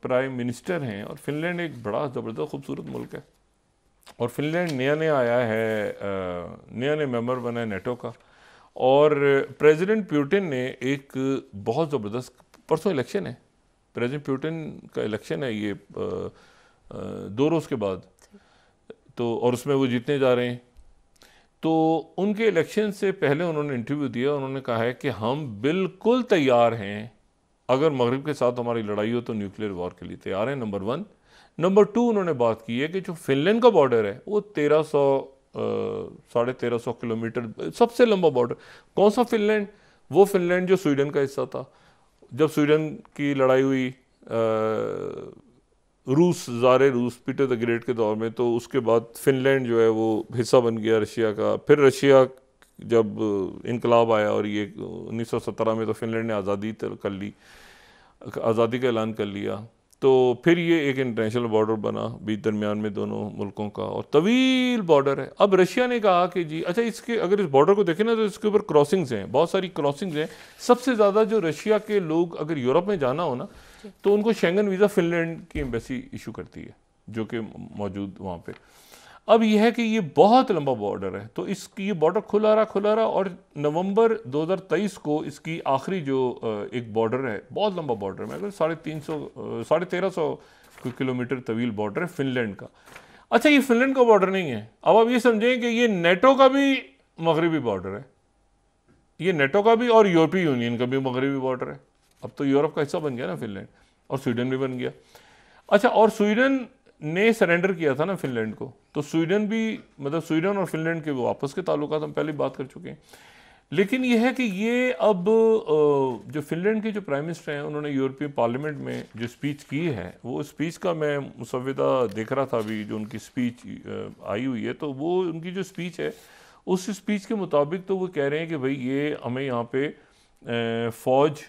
प्राइम मिनिस्टर हैं, और फिनलैंड एक बड़ा ज़बरदस्त खूबसूरत मुल्क है, और फिनलैंड नया आया है, नया मेंबर बना है नेटो का, और प्रेसिडेंट पुतिन ने एक बहुत ज़बरदस्त, परसों इलेक्शन है, प्रेसिडेंट पुतिन का इलेक्शन है ये 2 रोज़ के बाद, तो और उसमें वो जीतने जा रहे हैं। तो उनके इलेक्शन से पहले उन्होंने इंटरव्यू दिया, उन्होंने कहा है कि हम बिल्कुल तैयार हैं, अगर मगरिब के साथ हमारी लड़ाई हो तो न्यूक्लियर वॉर के लिए तैयार हैं, नंबर 1। नंबर 2 उन्होंने बात की है कि जो फिनलैंड का बॉर्डर है वो 1300-1350 किलोमीटर, सबसे लंबा बॉर्डर। कौन सा फिनलैंड? वो फिनलैंड जो स्वीडन का हिस्सा था। जब स्वीडन की लड़ाई हुई रूस पीटर द ग्रेट के दौर में, तो उसके बाद फिनलैंड जो है वो हिस्सा बन गया रशिया का। फिर रशिया जब इनकलाब आया और ये 1917 में, तो फिनलैंड ने आज़ादी कर ली, आज़ादी का ऐलान कर लिया, तो फिर ये एक इंटरनेशनल बॉर्डर बना बीच दरमियान में दोनों मुल्कों का, और तवील बॉर्डर है। अब रशिया ने कहा कि जी अच्छा, इसके अगर इस बॉर्डर को देखें ना, तो इसके ऊपर क्रॉसिंग्स हैं, बहुत सारी क्रॉसिंग्स हैं। सबसे ज़्यादा जो रशिया के लोग अगर यूरोप में जाना हो ना, तो उनको शेंगन वीज़ा फिनलैंड की एम्बेसी इशू करती है, जो कि मौजूद वहाँ पे। अब यह है कि ये बहुत लंबा बॉर्डर है, तो इसकी ये बॉर्डर खुला रहा, और नवंबर 2023 को इसकी आखिरी जो एक बॉर्डर है, बहुत लंबा बॉर्डर है, मतलब 1350 किलोमीटर तवील बॉर्डर है फिनलैंड का। अच्छा, ये फिनलैंड का बॉर्डर नहीं है, अब आप ये समझें कि ये नेटो का भी मगरबी बॉर्डर है, ये नेटो का भी और यूरोपीय यूनियन का भी मगरबी बॉर्डर है। अब तो यूरोप का हिस्सा बन गया ना फिनलैंड, और स्वीडन भी बन गया। अच्छा, और स्वीडन ने सरेंडर किया था ना फिनलैंड को, तो स्वीडन भी, मतलब स्वीडन और फिनलैंड के वो आपस के ताल्लुकात हम पहले बात कर चुके हैं। लेकिन यह है कि ये अब जो फिनलैंड के जो प्राइम मिनिस्टर हैं, उन्होंने यूरोपीय पार्लियामेंट में जो स्पीच की है, वो स्पीच का मैं मुसव्विदा देख रहा था अभी, जो उनकी स्पीच आई हुई है, तो वो उनकी जो स्पीच है, उस स्पीच के मुताबिक तो वो कह रहे हैं कि भाई ये हमें यहाँ पे फ़ौज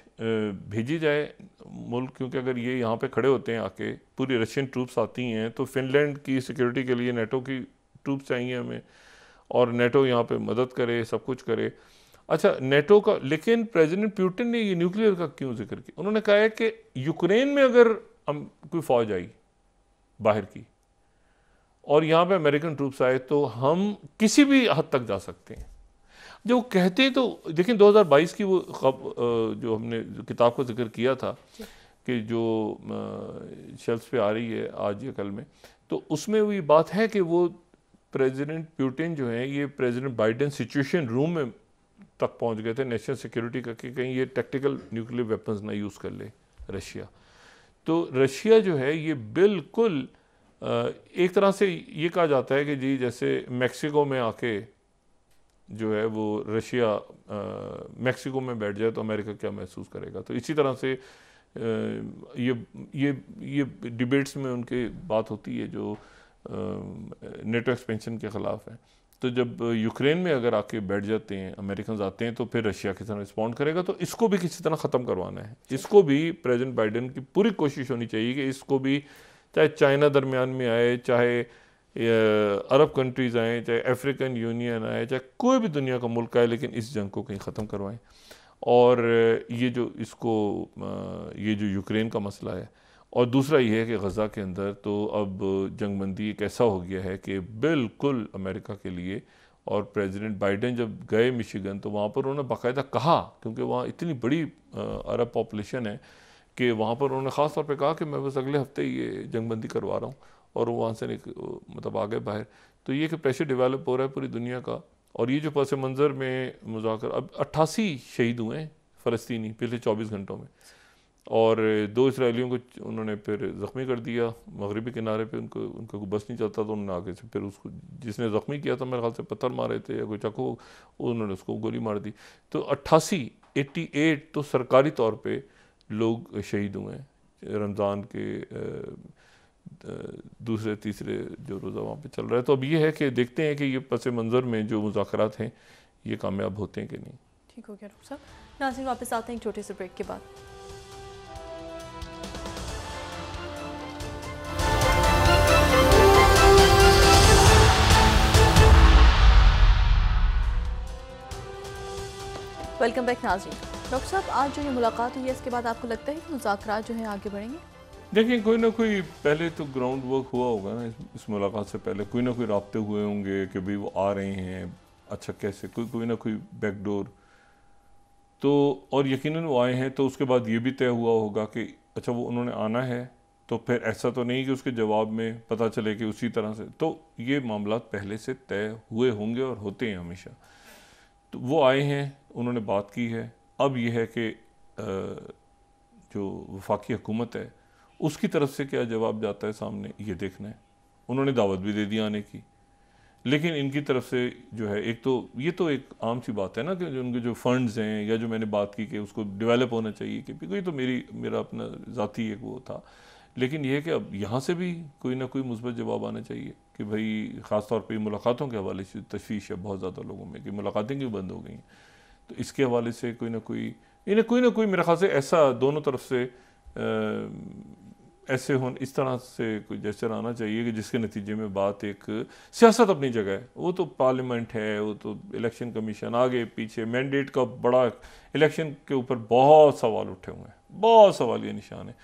भेजी जाए मुल्क, क्योंकि अगर ये यहाँ पे खड़े होते हैं आके, पूरी रशियन ट्रूप्स आती हैं, तो फिनलैंड की सिक्योरिटी के लिए नेटो की ट्रूप्स चाहिए हमें, और नेटो यहाँ पे मदद करे, सब कुछ करे। अच्छा, नेटो का, लेकिन प्रेसिडेंट पुतिन ने ये न्यूक्लियर का क्यों जिक्र किया? उन्होंने कहा है कि यूक्रेन में अगर कोई फ़ौज आई बाहर की, और यहाँ पे अमेरिकन ट्रूप्स आए, तो हम किसी भी हद तक जा सकते हैं। जो वो कहते हैं तो देखें 2022 की वो जो हमने जो किताब का जिक्र किया था कि जो शेल्फ्स पे आ रही है आज या कल में, तो उसमें वो ये बात है कि वो प्रेसिडेंट पुतिन जो है ये प्रेसिडेंट बाइडेन सिचुएशन रूम में तक पहुंच गए थे नेशनल सिक्योरिटी का कि कहीं ये टैक्टिकल न्यूक्लियर वेपन्स ना यूज़ कर ले रशिया। तो रशिया जो है ये बिल्कुल एक तरह से ये कहा जाता है कि जी जैसे मैक्सिको में आके जो है वो रशिया मैक्सिको में बैठ जाए तो अमेरिका क्या महसूस करेगा। तो इसी तरह से ये डिबेट्स में उनकी बात होती है जो नेटो एक्सपेंशन के ख़िलाफ़ है। तो जब यूक्रेन में अगर आके बैठ जाते हैं अमेरिकन आते हैं तो फिर रशिया की तरह रिस्पॉन्ड करेगा। तो इसको भी किसी तरह ख़त्म करवाना है। इसको भी प्रेसिडेंट बाइडेन की पूरी कोशिश होनी चाहिए कि इसको भी, चाहे चाइना दरमियान में आए, चाहे अरब कंट्रीज़ आएँ, चाहे अफ्रीकन यूनियन आए, चाहे कोई भी दुनिया का मुल्क आए, लेकिन इस जंग को कहीं ख़त्म करवाएं। और ये जो ये जो यूक्रेन का मसला है, और दूसरा ये है कि गज़ा के अंदर तो अब जंगबंदी एक ऐसा हो गया है कि बिल्कुल अमेरिका के लिए, और प्रेसिडेंट बाइडेन जब गए मिशिगन तो वहाँ पर उन्होंने बाकायदा कहा, क्योंकि वहाँ इतनी बड़ी अरब पॉपुलेशन है कि वहाँ पर उन्होंने ख़ास तौर पे कहा कि मैं बस अगले हफ्ते ये जंगबंदी करवा रहा हूँ, और वहाँ से मतलब आ गए बाहर। तो ये कि प्रेशर डेवलप हो रहा है पूरी दुनिया का। और ये जो पस मंज़र में मुज़ाकर, अब 88 शहीद हुए हैं फ़लस्तीनी पिछले 24 घंटों में, और 2 इसराइलियों को उन्होंने फिर ज़ख्मी कर दिया मगरबी किनारे पे। उनको बस नहीं चलता तो उन्होंने आगे से फिर उसको, जिसने ज़ख्मी किया था मेरे ख्याल से पत्थर मारे थे या कोई चाकू, उन्होंने उसको गोली मार दी। तो 88 तो सरकारी तौर पे लोग शहीद हुए हैं रमज़ान के दूसरे तीसरे जो रोज़ा वहाँ पे चल रहा है। तो अब ये है कि देखते हैं कि ये पस मंज़र में जो मुज़ाकरात हैं ये कामयाब होते हैं कि नहीं। ठीक हो गया डॉक्टर साहब। नाज़रीन वापस आते हैं एक छोटे से ब्रेक के बाद। वेलकम बैक नाज़रीन। डॉक्टर साहब, आज जो ये मुलाकात हुई है इसके बाद आपको लगता है कि मुज़ाकरात जो हैं आगे बढ़ेंगे? देखिए, कोई ना कोई पहले तो ग्राउंड वर्क हुआ होगा ना इस मुलाकात से पहले, कोई ना कोई राब्ते हुए होंगे कि भाई वो आ रहे हैं, अच्छा कैसे, कोई ना कोई बैकडोर तो, और यकीनन वो आए हैं तो उसके बाद ये भी तय हुआ होगा कि अच्छा वो उन्होंने आना है, तो फिर ऐसा तो नहीं कि उसके जवाब में पता चले कि उसी तरह से, तो ये मामला पहले से तय हुए होंगे और होते हैं हमेशा। तो वो आए हैं, उन्होंने बात की है, अब ये है कि जो वफाकी हुकूमत है उसकी तरफ से क्या जवाब जाता है सामने, ये देखना है। उन्होंने दावत भी दे दी आने की, लेकिन इनकी तरफ से जो है, एक तो ये तो एक आम सी बात है ना कि जो उनके जो फंड्स हैं या जो मैंने बात की कि उसको डेवलप होना चाहिए, क्योंकि ये तो मेरा अपना ज़ाती एक वो था, लेकिन ये है कि अब यहाँ से भी कोई ना कोई मुस्बत जवाब आना चाहिए कि भाई ख़ास तौर पर मुलाकातों के हवाले से तशवीश है बहुत ज़्यादा लोगों में कि मुलाकातें क्यों बंद हो गई हैं। तो इसके हवाले से कोई ना कोई मेरे ख्याल से ऐसा दोनों तरफ से ऐसे इस तरह से कोई जेस्चर आना चाहिए कि जिसके नतीजे में बात, एक सियासत अपनी जगह है, वो तो पार्लियामेंट है, वो तो इलेक्शन कमीशन आगे पीछे, मैंडेट का बड़ा, इलेक्शन के ऊपर बहुत सवाल उठे हुए हैं, बहुत सवालिया निशान है,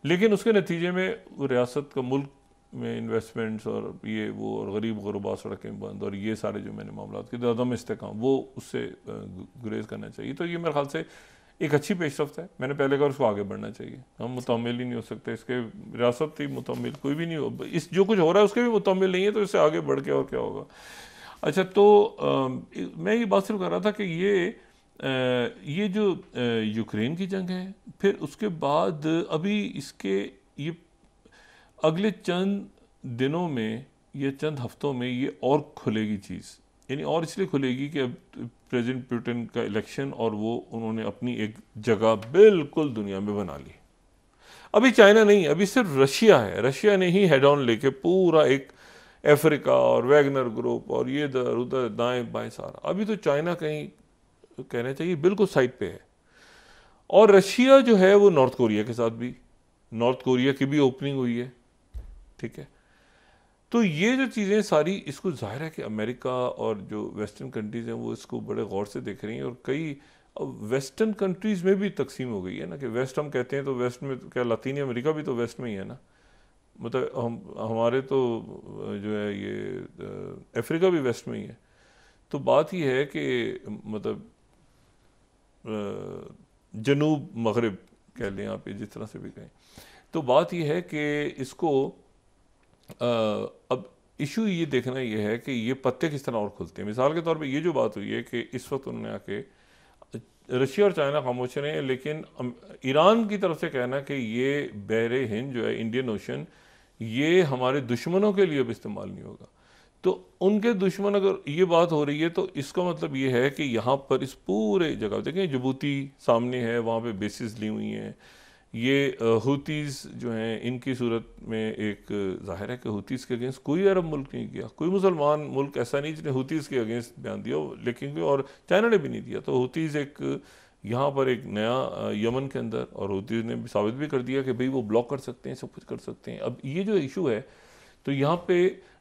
लेकिन उसके नतीजे में वो रियासत का, मुल्क में इन्वेस्टमेंट्स और ये वो और गरीब गुरबा सड़कें बंद और ये सारे जो मैंने मामला किए अदम इस्तेकाम, वो उससे गुरेज करना चाहिए। तो ये मेरे ख्याल से एक अच्छी पेशरफ्त है। मैंने पहले कहा उसको आगे बढ़ना चाहिए, हम मुतमिल ही नहीं हो सकते इसके, रियासत ही मुतमिल कोई भी नहीं हो, इस जो कुछ हो रहा है उसके भी मुतमिल नहीं है, तो इससे आगे बढ़ के और क्या होगा। अच्छा, तो मैं ये बात सिर्फ कर रहा था कि ये जो यूक्रेन की जंग है, फिर उसके बाद अभी इसके ये अगले चंद दिनों में या चंद हफ्तों में ये और खुलेगी चीज़, यानी और इसलिए खुलेगी कि अब प्रेसिडेंट पुतिन का इलेक्शन और वो उन्होंने अपनी एक जगह बिल्कुल दुनिया में बना ली। अभी चाइना नहीं, अभी सिर्फ रशिया है, रशिया ने ही हेड ऑन लेके पूरा एक अफ्रीका और वैगनर ग्रुप और ये इधर उधर दाएं बाएं सारा, अभी तो चाइना कहीं कहना चाहिए बिल्कुल साइड पे है। और रशिया जो है वो नॉर्थ कोरिया के साथ भी, नॉर्थ कोरिया की भी ओपनिंग हुई है, ठीक है। तो ये जो चीज़ें सारी, इसको जाहिर है कि अमेरिका और जो वेस्टर्न कंट्रीज़ हैं वो इसको बड़े गौर से देख रही हैं, और कई वेस्टर्न कंट्रीज़ में भी तकसीम हो गई है ना, कि वेस्ट हम कहते हैं तो वेस्ट में क्या लातीनी अमेरिका भी तो वेस्ट में ही है ना, मतलब हमारे तो जो है ये अफ्रीका भी वेस्ट में ही है। तो बात यह है कि मतलब जनूब मगरिब कह लें आप, जिस तरह से भी कहें, तो बात यह है कि इसको अब इशू ये देखना यह है कि ये पत्ते किस तरह और खुलते हैं। मिसाल के तौर पे ये जो बात हुई है कि इस वक्त उन्होंने आके रशिया और चाइना खामोश रहे हैं, लेकिन ईरान की तरफ से कहना कि ये बहरे हिंद जो है, इंडियन ओशन, ये हमारे दुश्मनों के लिए अब इस्तेमाल नहीं होगा। तो उनके दुश्मन अगर ये बात हो रही है तो इसका मतलब ये है कि यहाँ पर इस पूरे जगह देखें, जिबूती सामने है, वहाँ पे बेसिस ली हुई हैं। ये हुतीज़ जो हैं, इनकी सूरत में एक जाहिर है कि हुतीज़ के अगेंस्ट कोई अरब मुल्क नहीं किया, कोई मुसलमान मुल्क ऐसा नहीं जिसने हुतीज़ के अगेंस्ट बयान दिया, लेकिन और चाइना ने भी नहीं दिया। तो हुतीज़ एक यहाँ पर एक नया यमन के अंदर, और हुतीज़ ने भी साबित भी कर दिया कि भाई वो ब्लॉक कर सकते हैं, सब कुछ कर सकते हैं। अब ये जो इशू है, तो यहाँ पे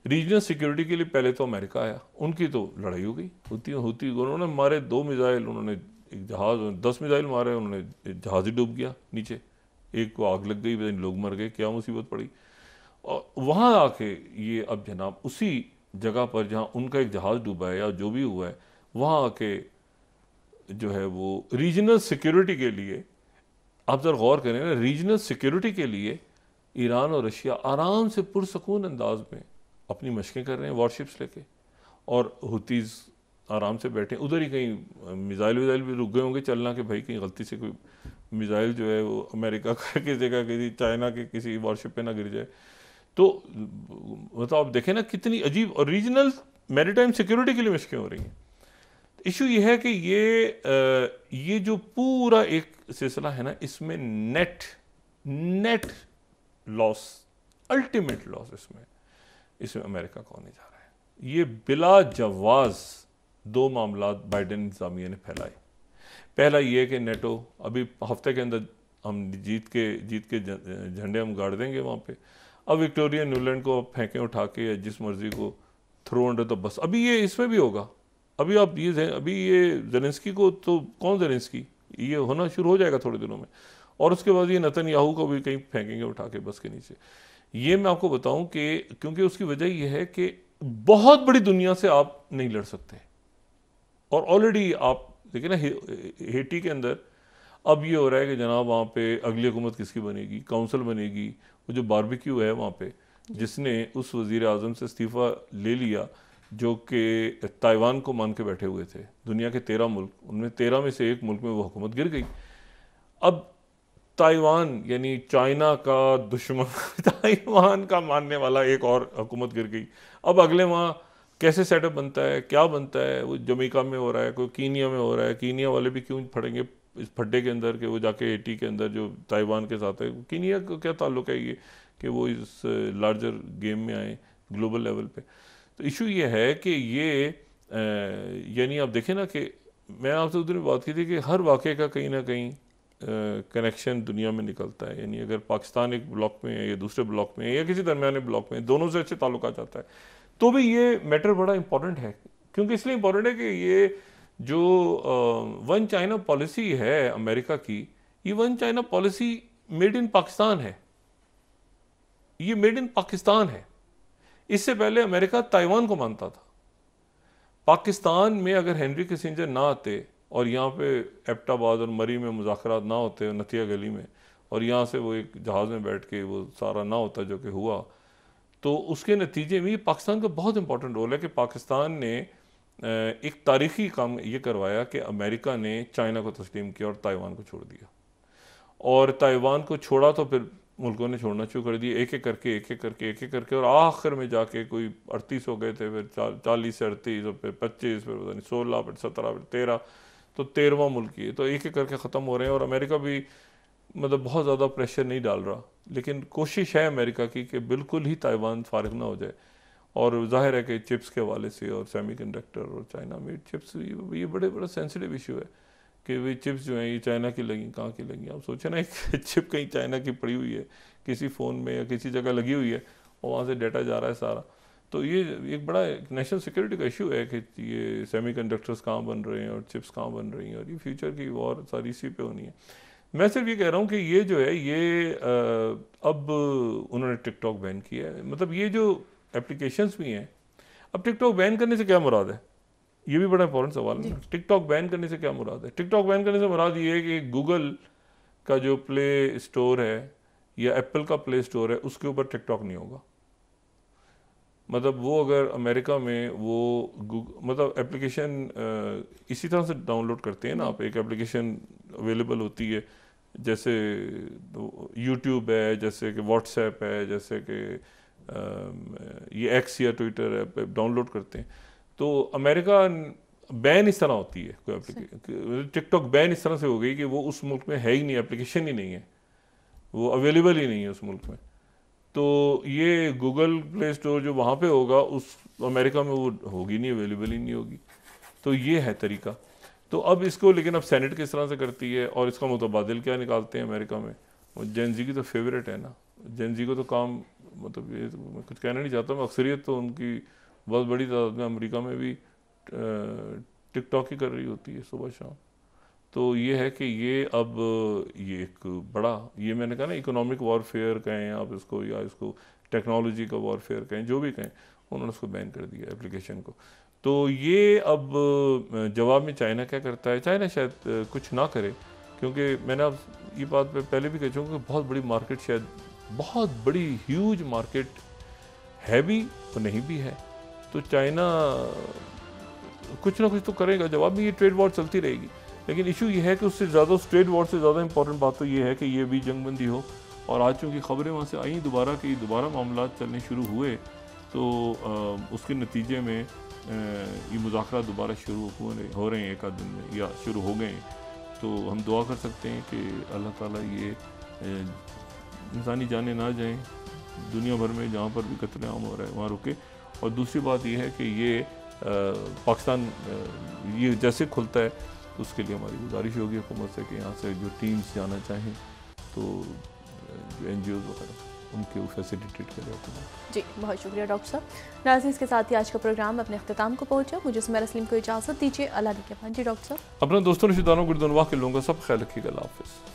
रीजनल सिक्योरिटी के लिए पहले तो अमेरिका आया, उनकी तो लड़ाई हो गई। हुती उन्होंने मारे 2 मिसाइल, उन्होंने एक जहाज़, 10 मिसाइल मारे, उन्होंने जहाज़ ही डूब गया नीचे, एक को आग लग गई, लोग मर गए, क्या मुसीबत पड़ी। और वहाँ आके ये अब जनाब उसी जगह पर जहाँ उनका एक जहाज़ डूबा है या जो भी हुआ है, वहाँ आके जो है वो रीजनल सिक्योरिटी के लिए, आप जरा गौर करें ना, रीजनल सिक्योरिटी के लिए ईरान और रशिया आराम से पुरसकून अंदाज में अपनी मशकें कर रहे हैं वॉरशिप्स लेके, और हुतीज़ आराम से बैठे उधर ही। कहीं मिसाइल विज़ाइल भी रुक गए होंगे चलना कि भाई कहीं गलती से कोई मिसाइल जो है वो अमेरिका का किसी जगह, किसी चाइना के किसी वॉरशिप पे ना गिर जाए। तो मतलब आप देखें ना कितनी अजीब, और रीजनल मैरीटाइम सिक्योरिटी के लिए मशकें हो रही हैं। इशू ये है कि ये जो पूरा एक सिलसिला है ना, इसमें नेट लॉस, अल्टीमेट लॉस इसमें अमेरिका को होने जा रहा है। ये बिला जवाज 2 मामला बाइडेन इंतजामिया ने फैलाए। पहला ये कि नेटो अभी हफ्ते के अंदर हम जीत के झंडे हम गाड़ देंगे वहाँ पे। अब विक्टोरिया न्यूलैंड को फेंकें उठा के, या जिस मर्जी को थ्रो अंडर द बस। अभी ये इसमें भी होगा। अभी ये ज़ेलेंस्की को, तो कौन ज़ेलेंस्की, ये होना शुरू हो जाएगा थोड़े दिनों में। और उसके बाद ये नेतन्याहू को भी कहीं फेंकेंगे उठा के बस के नीचे। ये मैं आपको बताऊं कि क्योंकि उसकी वजह यह है कि बहुत बड़ी दुनिया से आप नहीं लड़ सकते, और ऑलरेडी आप देखिए ना हेटी के अंदर अब ये हो रहा है कि जनाब वहाँ पे अगली हुकूमत किसकी बनेगी, काउंसिल बनेगी। वो जो बारबेक्यू है वहाँ पे, जिसने उस वज़ीर आज़म से इस्तीफ़ा ले लिया जो कि ताइवान को मान के बैठे हुए थे, दुनिया के 13 मुल्क, उनमें 13 में से एक मुल्क में वो हुकूमत गिर गई। अब ताइवान यानी चाइना का दुश्मन ताइवान का मानने वाला एक और हुकूमत गिर गई। अब अगले वहाँ कैसे सेटअप बनता है, क्या बनता है, वो जमैका में हो रहा है, कोई कीनिया में हो रहा है। कीनिया वाले भी क्यों फटेंगे इस फड्डे के अंदर कि वो जाके हेटी के अंदर जो ताइवान के साथ है, कीनिया को क्या ताल्लुक है ये कि वो इस लार्जर गेम में आए ग्लोबल लेवल पे। तो इशू ये है कि ये यानी आप देखें ना कि मैं आपसे उधर बात की थी कि हर वाक़े का कहीं ना कहीं कनेक्शन दुनिया में निकलता है। यानी अगर पाकिस्तान एक ब्लॉक में है या दूसरे ब्लॉक में है या किसी दरमियाने ब्लॉक में, दोनों से अच्छे ताल्लुक आ जाता है, तो भी ये मैटर बड़ा इंपॉर्टेंट है। क्योंकि इसलिए इंपॉर्टेंट है कि ये जो वन चाइना पॉलिसी है अमेरिका की, ये one China policy made in Pakistan है। ये मेड इन पाकिस्तान है। इससे पहले अमेरिका ताइवान को मानता था। पाकिस्तान में अगर हेनरी किसिंजर ना आते और यहाँ पे एबटाबाद और मरी में मुज़ाकरात ना होते, नथिया गली में, और यहाँ से वो एक जहाज़ में बैठ के वो सारा ना होता जो कि हुआ, तो उसके नतीजे में पाकिस्तान का बहुत इंपॉर्टेंट रोल है कि पाकिस्तान ने एक तारीखी काम ये करवाया कि अमेरिका ने चाइना को तस्लीम किया और ताइवान को छोड़ दिया। और ताइवान को छोड़ा तो फिर मुल्कों ने छोड़ना शुरू कर दिया, एक एक करके, और आखिर में जाके कोई 38 हो गए थे, फिर 40 से 38, और फिर 25, फिर पता नहीं 16, फिर 17, फिर 13, तो 13वां मुल्क ये। तो एक एक करके ख़त्म हो रहे हैं। और अमेरिका भी मतलब बहुत ज़्यादा प्रेशर नहीं डाल रहा, लेकिन कोशिश है अमेरिका की कि बिल्कुल ही ताइवान फारिग ना हो जाए। और जाहिर है कि चिप्स के हवाले से और सेमीकंडक्टर और चाइना मेड चिप्स, ये बड़ा सेंसिटिव इशू है कि भाई चिप्स जो हैं ये चाइना की लगी, कहाँ की लगी। आप सोचें ना, एक चिप कहीं चाइना की पड़ी हुई है किसी फ़ोन में या किसी जगह लगी हुई है, और वहाँ से डाटा जा रहा है सारा। तो ये एक बड़ा नेशनल सिक्योरिटी का इशू है कि ये सेमीकंडक्टर्स कहाँ बन रहे हैं और चिप्स कहाँ बन रही हैं, और ये फ्यूचर की वॉर सारी इसी पे होनी है। मैं सिर्फ ये कह रहा हूँ कि ये जो है ये अब उन्होंने टिकटॉक बैन किया है। मतलब ये जो एप्लीकेशंस भी हैं, अब टिकटॉक बैन करने से क्या मुराद है? ये भी बड़ा इंपॉर्टेंट सवाल है। टिकटॉक बैन करने से क्या मुराद है? टिकटॉक बैन करने से मुराद ये है कि गूगल का जो प्ले स्टोर है या एप्पल का प्ले स्टोर है उसके ऊपर टिकटॉक नहीं होगा। मतलब वो अगर अमेरिका में वो मतलब एप्लीकेशन इसी तरह से डाउनलोड करते हैं ना आप, एक एप्लीकेशन अवेलेबल होती है जैसे यूट्यूब है, जैसे कि व्हाट्सएप है, जैसे कि ये एक्स या ट्विटर है, डाउनलोड करते हैं। तो अमेरिका बैन इस तरह होती है कोई एप्लीकेशन, टिकटॉक बैन इस तरह से हो गई कि वो उस मुल्क में है ही नहीं, एप्लीकेशन ही नहीं है, वो अवेलेबल ही नहीं है उस मुल्क में। तो ये गूगल प्ले स्टोर जो वहाँ पे होगा उस अमेरिका में वो होगी नहीं, अवेलेबल ही नहीं होगी। तो ये है तरीका। तो अब इसको लेकिन अब सेनेट किस तरह से करती है और इसका मुतबादिल क्या निकालते हैं अमेरिका में, वो जेनजी की तो फेवरेट है ना। जेनजी को तो काम मतलब ये तो मैं कुछ कहना नहीं चाहता, मैं अक्सरियत तो उनकी बहुत बड़ी तादाद में अमेरिका में भी टिकटॉक ही कर रही होती है सुबह शाम। तो ये है कि ये अब ये एक बड़ा, ये मैंने कहा ना इकोनॉमिक वॉरफेयर कहें आप इसको या इसको टेक्नोलॉजी का वॉरफेयर कहें, जो भी कहें, उन्होंने उसको बैन कर दिया एप्लीकेशन को। तो ये अब जवाब में चाइना क्या करता है? चाइना शायद कुछ ना करे, क्योंकि मैंने अब ये बात पहले भी कह चुका हूँ कि बहुत बड़ी मार्केट, शायद बहुत बड़ी ह्यूज मार्केट है भी और नहीं भी है। तो चाइना कुछ ना कुछ तो करेगा, जवाब में ये ट्रेड वॉर चलती रहेगी। लेकिन इशू ये है कि उससे ज़्यादा, उस ट्रेड वॉर से ज़्यादा इंपॉर्टेंट बात तो ये है कि ये भी जंगबंदी हो। और आज चूँकि खबरें वहाँ से आई दोबारा कि दोबारा मामला चलने शुरू हुए, तो उसके नतीजे में ये मुज़ाकरा दोबारा शुरू हो रहे हैं एक आध दिन में, या शुरू हो गए हैं। तो हम दुआ कर सकते हैं कि अल्लाह ताला ये इंसानी जानें ना जाएं, दुनिया भर में जहाँ पर भी कत्ल आम हो रहा है वहाँ रुके। और दूसरी बात ये है कि ये पाकिस्तान ये जैसे खुलता है तो उसके लिए हमारी गुजारिश होगी हुकूमत से कि यहाँ से जो टीम्स जाना चाहें तो जो NGOs वगैरह उनके वो फैसिलिटेट करें हुकूमत। जी बहुत शुक्रिया डॉक्टर साहब। नाज़रीन, इसके साथ ही आज का प्रोग्राम अपने अख्ताम को पहुँचा। मुझे सुमेरा सलीम को इजाज़त दीजिए। अल्लाह ने के जी डॉक्टर साहब, अपने दोस्तों रिश्तेदारों गुरदनवाह के लोगों का सब ख्याल रखिएगा। अल्लाह हाफ़िज़।